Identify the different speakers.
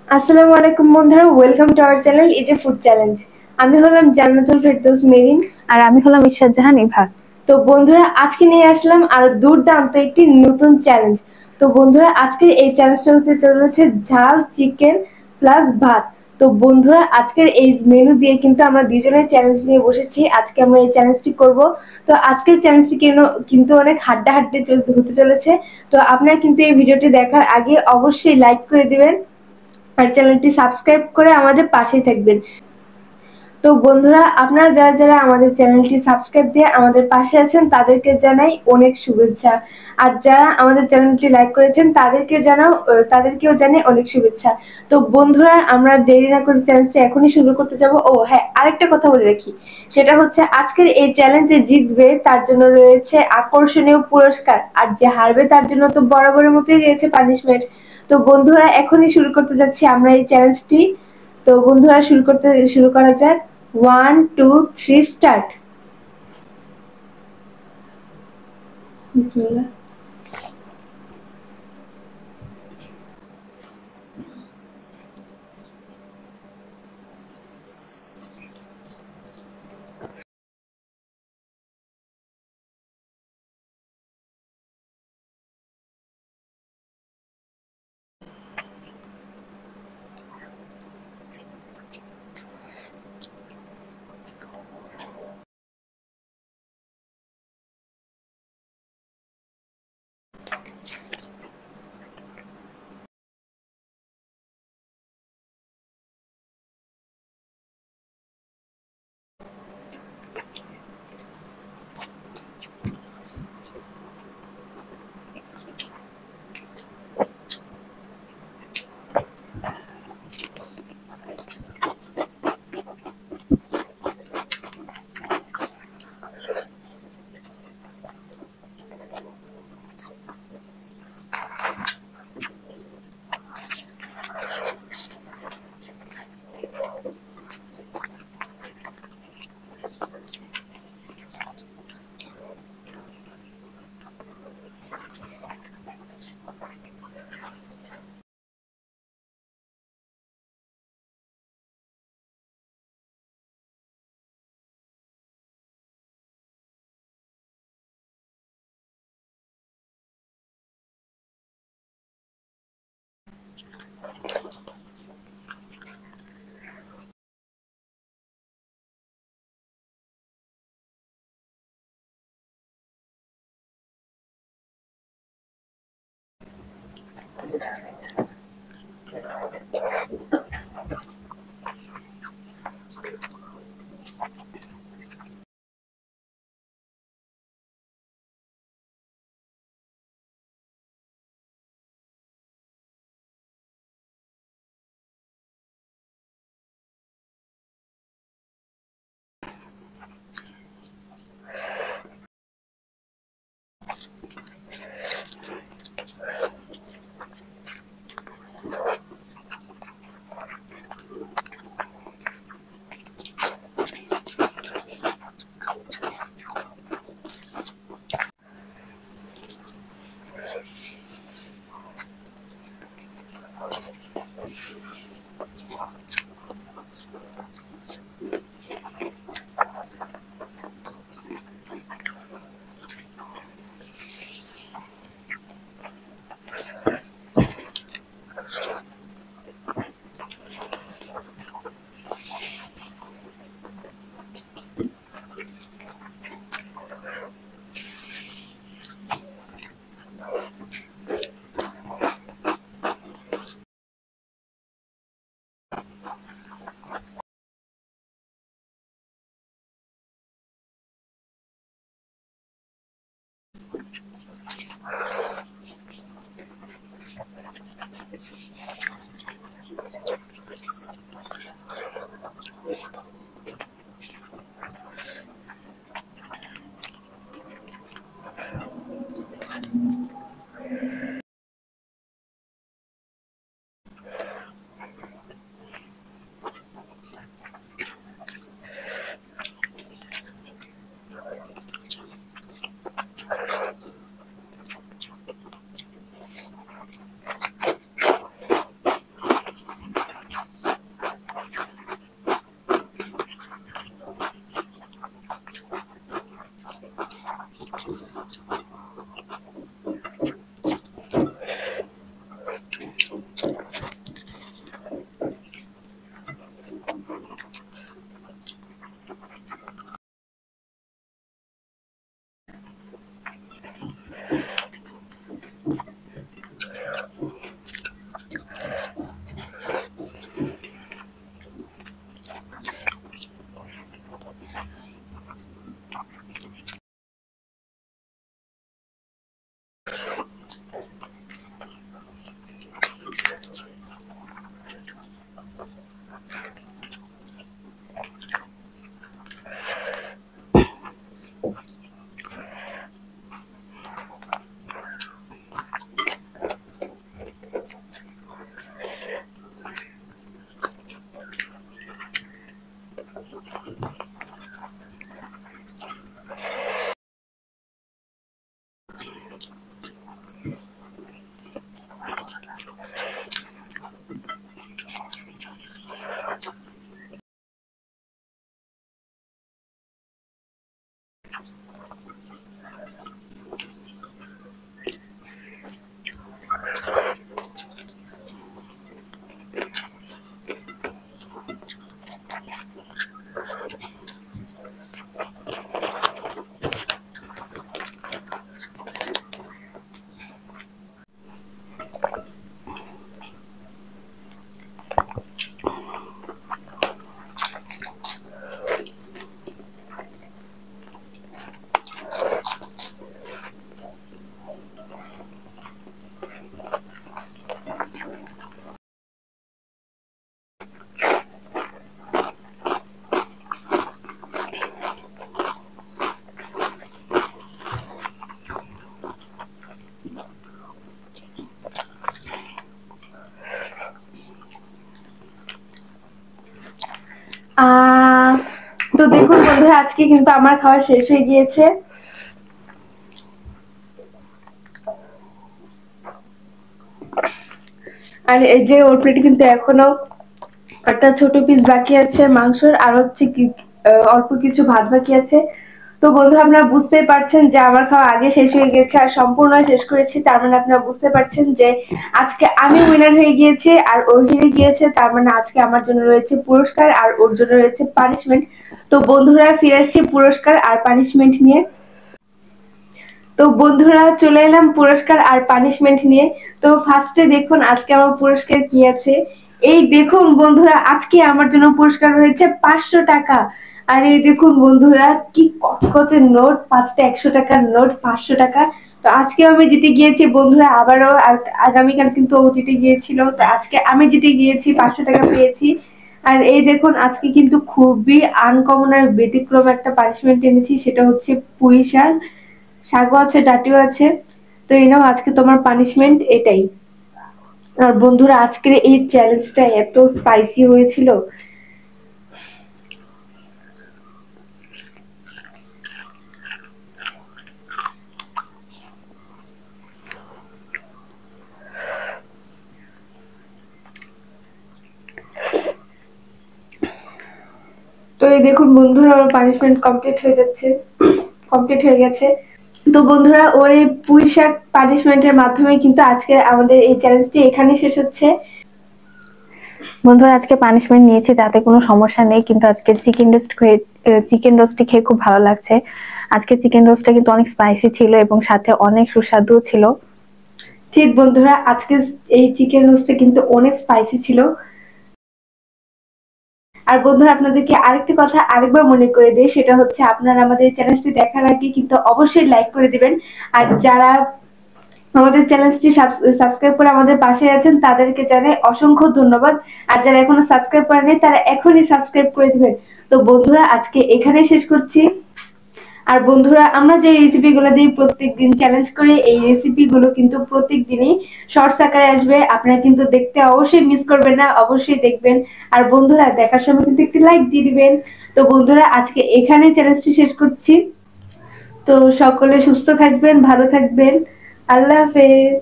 Speaker 1: আসসালামু আলাইকুম বন্ধুরা, welcome to our channel easy food challenge. আমি হলাম জান্নাতুল ফেরদৌস মেরিন।
Speaker 2: আর আমি হলাম ইশরাত জাহান ইভা।
Speaker 1: তো বন্ধুরা, আজকে নিয়ে আসলাম আরো দুর্দান্ত একটি নতুন চ্যালেঞ্জ। তো বন্ধুরা, আজকের এই চ্যালেঞ্জটা হতে চলেছে ঝাল চিকেন প্লাস ভাত। তো বন্ধুরা, আজকের এই মেনু দিয়ে কিন্তু আমরা দুজনের চ্যালেঞ্জ নিয়ে বসেছি। আজকে আমরা এই চ্যালেঞ্জটি করব। তো আজকের চ্যালেঞ্জটি কিন্তু অনেক হাড্ডাহাড্ডি হতে চলেছে। তো আপনারা কিন্তু এই ভিডিওটি দেখার আগে অবশ্যই লাইক করে দিবেন আর চ্যানেলটি সাবস্ক্রাইব করে আমাদের পাশেই থাকবেন। তো বন্ধুরা, আপনারা যারা যারা আমাদের চ্যানেলটি সাবস্ক্রাইব দিয়ে আমাদের পাশে আছেন তাদেরকে জানাই অনেক শুভেচ্ছা। আর যারা আমাদের চ্যানেলটি লাইক করেছেন তাদেরকেও জানাই অনেক শুভেচ্ছা। তো বন্ধুরা, আমরা দেরি না করে চ্যালেঞ্জটা এখনই শুরু করতে যাব। ও হ্যাঁ, আরেকটা কথা বলে রাখি, সেটা হচ্ছে আজকের এই চ্যালেঞ্জে জিতবে তার জন্য রয়েছে আকর্ষণীয় পুরস্কার, আর যে হারবে তার জন্য তো বরাবরের মতোই রয়েছে পানিশমেন্ট। তো বন্ধুরা, এখনই শুরু করতে যাচ্ছি আমরা এই চ্যালেঞ্জটি। তো বন্ধুরা, শুরু করা যাক। 1 2 3 স্টার্ট। বিসমিল্লাহ। তো দেখুন বন্ধুরা, আজকে কিন্তু আমার খাওয়া শেষ হয়ে গিয়েছে। আর এই যে ওর প্লেটে কিন্তু এখনো একটা ছোট পিস বাকি আছে মাংসর, আর হচ্ছে কি অল্প কিছু ভাত বাকি আছে। তো বন্ধুরা, আপনারা বুঝতেই পারছেন যে আমার খাওয়া আগে শেষ হয়ে গেছে আর সম্পূর্ণ শেষ করেছি, তার মানে আপনারা বুঝতে পারছেন যে আজকে আমি উইনার হয়ে গিয়েছি আর ও হেরে গিয়েছে। তার মানে আজকে আমার জন্য রয়েছে পুরস্কার আর ওর জন্য রয়েছে পানিশমেন্ট। তো বন্ধুরা, ফিরে আসছি পুরস্কার আর পানিশমেন্ট নিয়ে। তো বন্ধুরা, চলে এলাম পুরস্কার আর পানিশমেন্ট নিয়ে। তো ফার্স্টে দেখুন আজকে আমার পুরস্কার কি আছে। এই দেখুন বন্ধুরা, আজকে আমার জন্য পুরস্কার রয়েছে 500 টাকা। আর এই দেখুন বন্ধুরা, কি কচকচে নোট, 5টা 100 টাকার নোট, 500 টাকা। তো আজকে আমি জিতে গিয়েছি বন্ধুরা, আবারও আগামীকাল কিন্তু ও জিতে গিয়েছিল, তো আজকে আমি জিতে গিয়েছি, 500 টাকা পেয়েছি। আর এই দেখুন, আজকে কিন্তু খুবই আনকমন আর ব্যতিক্রম একটা পানিশমেন্ট এনেছি, সেটা হচ্ছে পুঁই শাক, শাকও আছে, ডাটিও আছে। তো এই নাও আজকে তোমার পানিশমেন্ট এটাই। আর বন্ধুরা, আজকের এই চ্যালেঞ্জটা এত স্পাইসি হয়েছিল। তো এই দেখুন বন্ধুরা, ওর পানিশমেন্ট কমপ্লিট হয়ে যাচ্ছে, কমপ্লিট হয়ে গেছে। তো বন্ধুরা, ওর এই পুঁই শাক পানিশমেন্টের মাধ্যমে কিন্তু আজকের আমাদের এই চ্যালেঞ্জটি এখানে শেষ হচ্ছে।
Speaker 2: বন্ধুরা, আজকে পানিশমেন্ট নিয়েছি, তাতে কোনো সমস্যা নেই, কিন্তু আজকে চিকেন রোস্টটি খেয়ে খুব ভালো লাগছে। আজকে চিকেন রোস্টটা কিন্তু অনেক স্পাইসি ছিল এবং সাথে অনেক সুস্বাদু ছিল।
Speaker 1: ঠিক বন্ধুরা, আজকে এই চিকেন রোস্টটা কিন্তু অনেক স্পাইসি ছিল। আর বন্ধুরা, আপনাদেরকে আরেকটি কথা আরেকবার মনে করে দিই, সেটা হচ্ছে আপনারা আমাদের চ্যানেলটি দেখার আগে কিন্তু অবশ্যই লাইক করে দিবেন। আর যারা আমাদের চ্যানেলটি সাবস্ক্রাইব করে আমাদের পাশে আছেন তাদেরকে জানাই অসংখ্য ধন্যবাদ। আর যারা এখনো সাবস্ক্রাইব করেনি তারা এখনই সাবস্ক্রাইব করে দিবেন। তো বন্ধুরা, আজকে এখানেই শেষ করছি। আর বন্ধুরা, আমরা যে রেসিপিগুলো দিই প্রত্যেকদিন চ্যালেঞ্জ করে, এই রেসিপিগুলো কিন্তু প্রত্যেকদিনই শর্টস আকারে আসবে। আপনারা কিন্তু দেখতে অবশ্যই মিস করবেন না, অবশ্যই দেখবেন। আর বন্ধুরা, দেখার সময় কিন্তু একটি লাইক দিয়ে দিবেন। তো বন্ধুরা, আজকে এখানে চ্যালেঞ্জটি শেষ করছি। তো সকলে সুস্থ থাকবেন, ভালো থাকবেন। আল্লাহ হাফেজ।